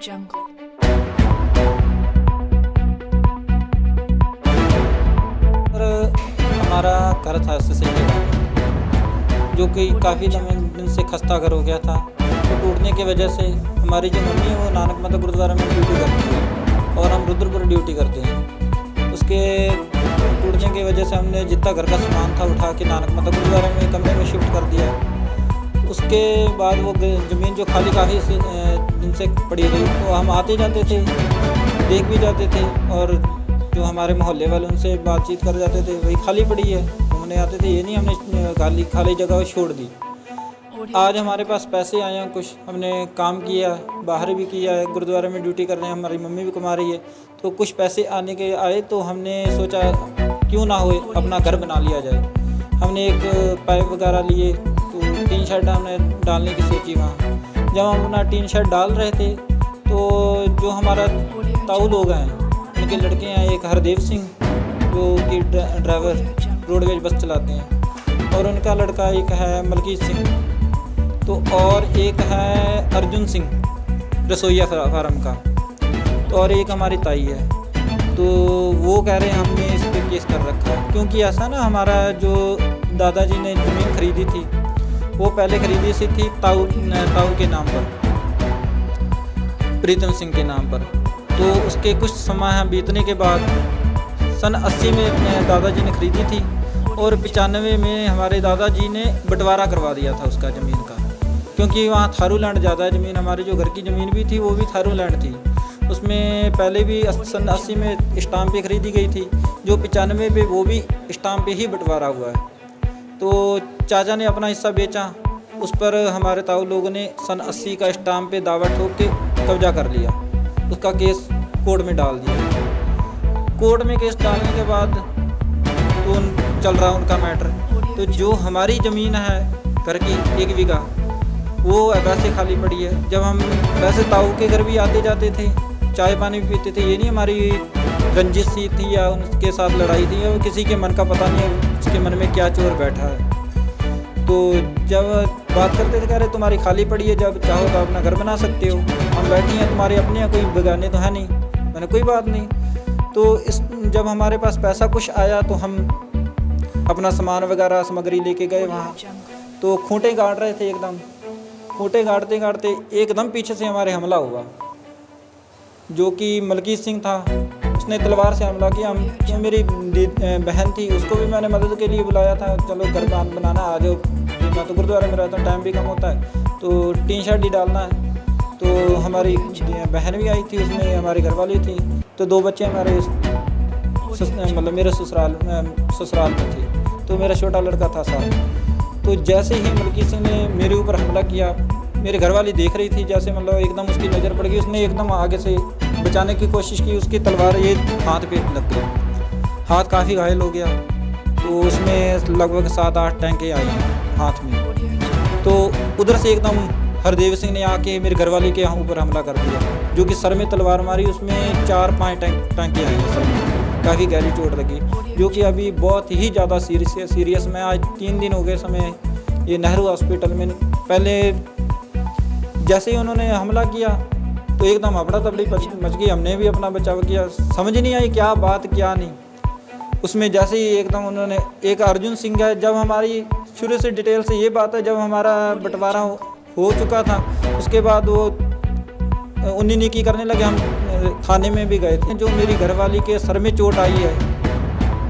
और हमारा घर था सिसई के गाँव, जो कि काफ़ी दिन से खस्ता घर हो गया था। तो टूटने की वजह से हमारी जो मम्मी है वो नानक माता गुरुद्वारा में ड्यूटी करती है और हम रुद्रपुर ड्यूटी करते हैं। उसके टूटने की वजह से हमने जितना घर का सामान था उठा के नानक माता गुरुद्वारा में कमरे में शिफ्ट कर दिया। उसके बाद वो ज़मीन जो खाली काफ़ी दिन से पड़ी रही, तो हम आते जाते थे, देख भी जाते थे, और जो हमारे मोहल्ले वाले उनसे बातचीत कर जाते थे, वही खाली पड़ी है, घूमने आते थे। ये नहीं हमने खाली जगह छोड़ दी। आज हमारे पास पैसे आए हैं, कुछ हमने काम किया, बाहर भी किया है, गुरुद्वारे में ड्यूटी कर रहे हैं, हमारी मम्मी भी कमा रही है, तो कुछ पैसे आने के आए तो हमने सोचा क्यों ना हो अपना घर बना लिया जाए। हमने एक पाइप वगैरह लिए, तो टीन शेड हमने डालने की सोची वहाँ। जब हम अपना टीन शेड डाल रहे थे तो जो हमारा ताऊ लोग हैं, उनके लड़के हैं, एक हरदेव सिंह जो कि ड्राइवर रोडवेज बस चलाते हैं, और उनका लड़का एक है मलकीत सिंह, तो और एक है अर्जुन सिंह रसोईया फार्म का, तो और एक हमारी ताई है। तो वो कह रहे हैं हमने इस पर केस कर रखा है, क्योंकि ऐसा ना हमारा जो दादाजी ने ज़मीन खरीदी थी वो पहले खरीदी सी थी ताऊ के नाम पर, प्रीतम सिंह के नाम पर। तो उसके कुछ समय बीतने के बाद सन 80 में अपने दादाजी ने खरीदी थी, और 95 में हमारे दादाजी ने बंटवारा करवा दिया था उसका ज़मीन का, क्योंकि वहाँ थारू लैंड ज़्यादा है ज़मीन। हमारी जो घर की ज़मीन भी थी वो भी थारू लैंड थी। उसमें पहले भी सन 80 में स्टाम्प पे खरीदी गई थी, जो 95 पे वो भी स्टाम्प पे ही बंटवारा हुआ है। तो चाचा ने अपना हिस्सा बेचा, उस पर हमारे ताऊ लोगों ने सन 80 का स्टाम्प पे दावा ठोक के कब्जा कर लिया। उसका केस कोर्ट में डाल दिया। कोर्ट में केस डालने के बाद तो चल रहा उनका मैटर। तो जो हमारी ज़मीन है घर की 1 बीघा, वो वैसे खाली पड़ी है। जब हम वैसे ताऊ के घर भी आते जाते थे, चाय पानी भी पीते थे। ये नहीं हमारी रंजिश सी थी या उनके साथ लड़ाई थी, या किसी के मन का पता नहीं है उसके मन में क्या चोर बैठा है। तो जब बात करते थे, कह रहे तुम्हारी खाली पड़ी है, जब चाहो तो अपना घर बना सकते हो, हम बैठे हैं, तुम्हारे अपने हैं, कोई बेगाने तो है नहीं। मैंने कोई बात नहीं। तो जब हमारे पास पैसा कुछ आया तो हम अपना सामान वगैरह सामग्री लेके गए वहाँ। तो खूंटे गाड़ रहे थे, एकदम खूंटे गाड़ते गाड़ते एकदम पीछे से हमारे हमला हुआ। जो कि मलकीत सिंह था, उसने तलवार से हमला किया। जो मेरी बहन थी उसको भी मैंने मदद के लिए बुलाया था, चलो घर बनाना आ जाओ, मैं तो गुरुद्वारे में रहता हूँ, टाइम भी कम होता है, तो टीन शेड ही डालना है। तो हमारी बहन भी आई थी, उसमें हमारी घरवाली थी, तो 2 बच्चे हमारे मतलब मेरे ससुराल में थे। तो मेरा छोटा लड़का था साथ। तो जैसे ही मलकीत सिंह ने मेरे ऊपर हमला किया, मेरी घरवाली देख रही थी, जैसे मतलब एकदम उसकी नज़र पड़ गई, उसने एकदम आगे से बचाने की कोशिश की, उसकी तलवार ये हाथ पे लग गई, हाथ काफ़ी घायल हो गया। तो उसमें लगभग 7-8 टैंके आई हैं हाथ में। तो उधर से एकदम हरदेव सिंह ने आके मेरी घरवाली के ऊपर हमला कर दिया, जो कि सर में तलवार मारी, उसमें 4-5 टैंके आई हैं सर में, काफ़ी गहरी चोट लगी, जो कि अभी बहुत ही ज़्यादा सीरियस में। आज 3 दिन हो गए समय ये नेहरू हॉस्पिटल में। पहले जैसे ही उन्होंने हमला किया तो एकदम अफड़ा तफड़ी मच गई, हमने भी अपना बचाव किया, समझ नहीं आई क्या बात क्या नहीं। उसमें जैसे ही एकदम उन्होंने, एक अर्जुन सिंह है, जब हमारी शुरू से डिटेल से ये बात है, जब हमारा बंटवारा हो चुका था, उसके बाद वो उन्हीं निकी करने लगे। हम थाने में भी गए थे। जो मेरी घरवाली के सर में चोट आई है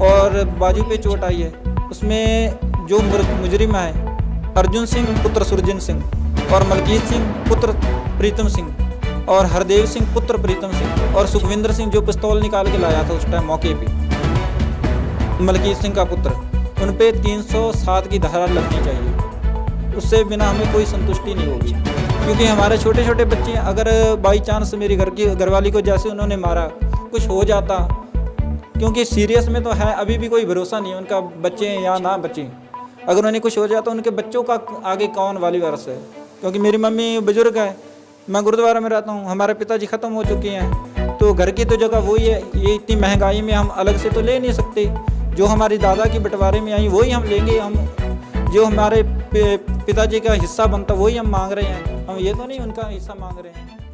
और बाजू पे चोट आई है, उसमें जो मुजरिम है अर्जुन सिंह पुत्र सुरजन सिंह, और मलकीत सिंह पुत्र प्रीतम सिंह, और हरदेव सिंह पुत्र प्रीतम सिंह, और सुखविंदर सिंह जो पिस्तौल निकाल के लाया था उस टाइम मौके पे, मलकीत सिंह का पुत्र, उन पे 307 की धारा लगनी चाहिए। उससे बिना हमें कोई संतुष्टि नहीं होगी, क्योंकि हमारे छोटे छोटे बच्चे, अगर बाई चांस मेरी घरवाली को जैसे उन्होंने मारा कुछ हो जाता, क्योंकि सीरियस में तो है, अभी भी कोई भरोसा नहीं है उनका बच्चे या ना बच्चे, अगर उन्हें कुछ हो जाता उनके बच्चों का आगे कौन वाली वारस है। क्योंकि मेरी मम्मी बुजुर्ग है, मैं गुरुद्वारा में रहता हूँ, हमारे पिताजी ख़त्म हो चुके हैं, तो घर की तो जगह वही है। ये इतनी महंगाई में हम अलग से तो ले नहीं सकते, जो हमारी दादा की बंटवारे में आई वही हम लेंगे। हम जो हमारे पिताजी का हिस्सा बनता वही हम मांग रहे हैं, हम ये तो नहीं उनका हिस्सा मांग रहे हैं।